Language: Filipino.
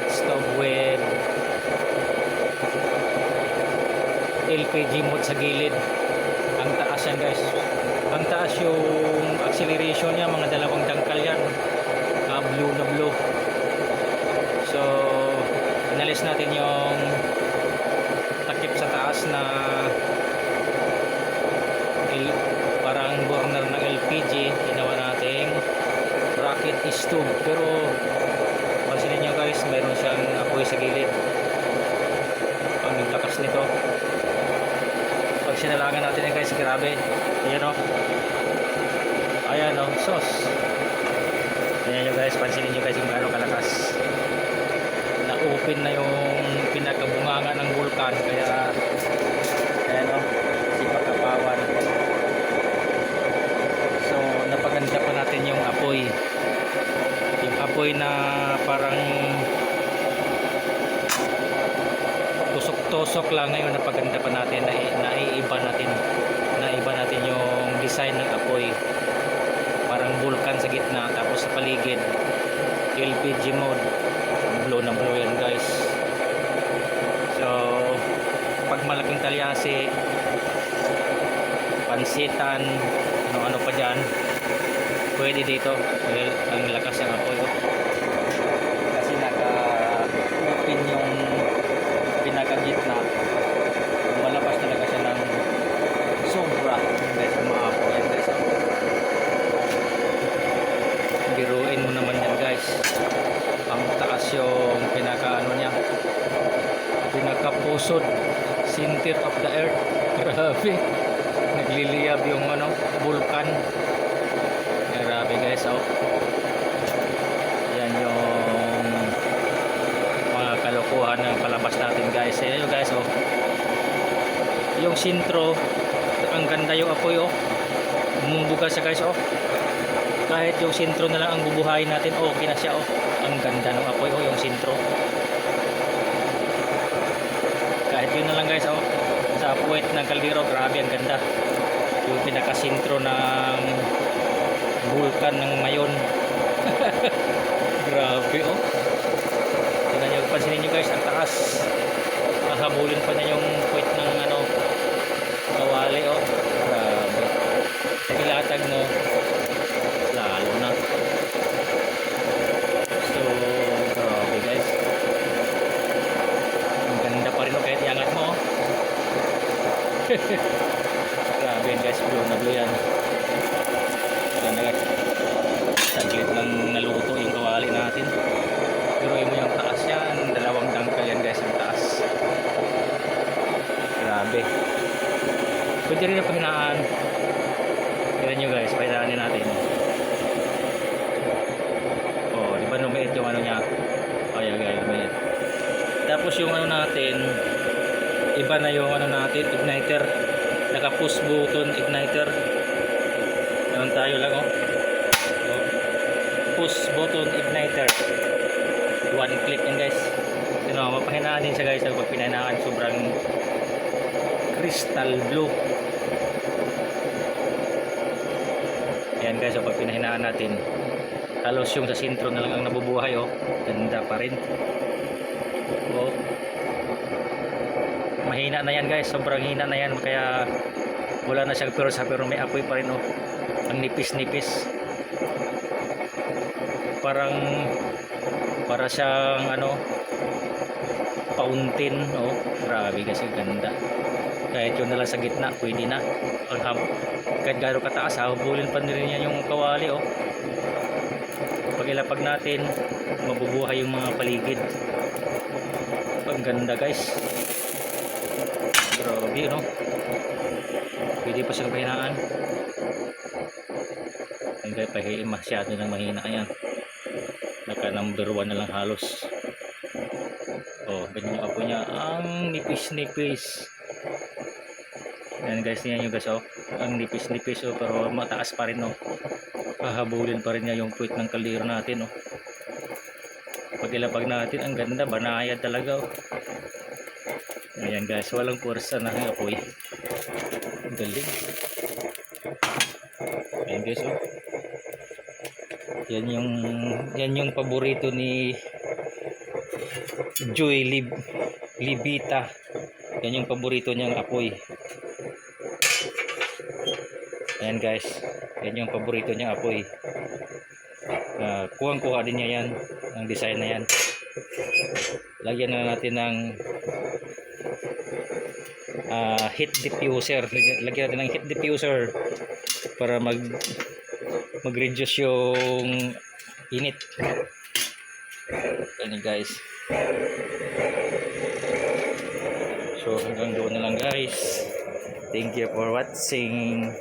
stove with LPG mode sa gilid. Ang taas yan guys, ang taas yung acceleration niya, mga dalawang dangkal yan, blue na blue. So inalis natin yung takip sa taas na parang burner ng LPG. Ginawa nating rocket stove, pero pansinin nyo guys, mayroon siyang apoy sa gilid. Ang lakas nito pag sinalangan natin yan guys, grabe. Ayan o, ayan o, sos. Ayan nyo guys, pansinin nyo guys kung gaano kalakas. Na-open na yung pinakabunganga ng vulkan, kaya ayan o, sipag-kapawan. So napaganda pa natin yung apoy na parang tusok-tusok lang. Ngayon napaganda pa natin, naiiba natin yung design ng apoy, parang vulkan sa gitna, tapos sa paligid LPG mode, blow na blow yan guys. So pag malaking talyasi, pansitan, ano pa dyan, pwede dito dahil ang lakas ng apoy kasi naka-open yung pinaka-gitna, malabas talaga siya ng sobra guys, maapoy yan guys. Biruin mo naman yan guys, ang taas yung pinaka-ano niya, pinaka-pusod, center of the earth. Grabe, nagliliyab yung vulkan. Grabe guys, oh. Yan yung mga kalokohan ng palabas natin guys. Ayan yung guys, oh. Yung sintro, ang ganda yung apoy, oh. Bumubuga siya guys, oh. Kahit yung sintro na lang ang bubuhayin natin, okay na siya, oh. Ang ganda ng apoy, oh, yung sintro. Kahit yun na lang guys, oh. Sa puwet ng kaldero, grabe, ang ganda. Yung pinakasintro ng vulkan ng Mayon. Grabe, oh. Tingnan nyo, pansinin nyo guys, ang taas. Mahabulin pa niya yung puwet ng kawali, oh. Grabe. Nagilatag mo, lalo na. So grabe guys, ang ganda pa rin, oh, kahit iangat mo, oh. Grabe yan guys, blue na blue yan. Ganda guys, saglit lang naluto yung kawali natin. Pero mo yung taas yan, dalawang dangkal yan guys, ang taas. Grabe. Pwede rin na pahinaan. Tignan nyo guys, pahinaanin natin. Oh, di ba lumait yung ano niya? Oh yan guys, lumait. Tapos yung ano natin, iba na yung ano natin, igniter. Naka push button igniter. Naman tayo lang, oh. Oh. Push button igniter. One click yan guys. You know, mapahinaan din siya guys. Pag pinahinaan, sobrang crystal blue. Ayan guys, so pag pinahinaan natin, halos yung sa sintro na lang ang nabubuhay, oh. Ganda pa rin. Oh. Mahina na yan guys, sobrang hina na yan, kaya wala na siyang persa, pero may apoy pa rin, oh. Ang nipis-nipis, para siyang fountain, oh. Grabe kasi ganda. Kahit yun na lang sa gitna, pwede na. Kahit gano'ng kataas, habulin pa rin yan yung kawali, oh. Pag ilapag natin, mabubuhay yung mga paligid. Ang ganda guys. Grabe, no? Pwede pa siyang pahinaan. Hanggang masyado nang mahina yan. Naka number 1 na lang halos. Oh, ganyan yung apo niya. Ang nipis-nipis. Yan guys, niyan yung guys, oh. Ang nipis-nipis, oh, pero mataas pa rin, oh. Hahabulin pa rin niya yung puwit ng kaldero natin, oh. Pag ilapag natin, ang ganda, banayad talaga, oh. Ayan guys, walang pwersa na ng apoy. Ang galing. Ayan guys, oh. Yan yung paborito ni Joy Libita. Yan yung paborito niyang apoy. Ayan guys, yan yung paborito niyang apoy. Kuhang-kuha din niya yan, ang design na yan. Lagyan na natin ng heat diffuser. Lagyan natin ng heat diffuser para mag-reduce yung init. Ayan guys. So hanggang doon na lang guys. Thank you for watching.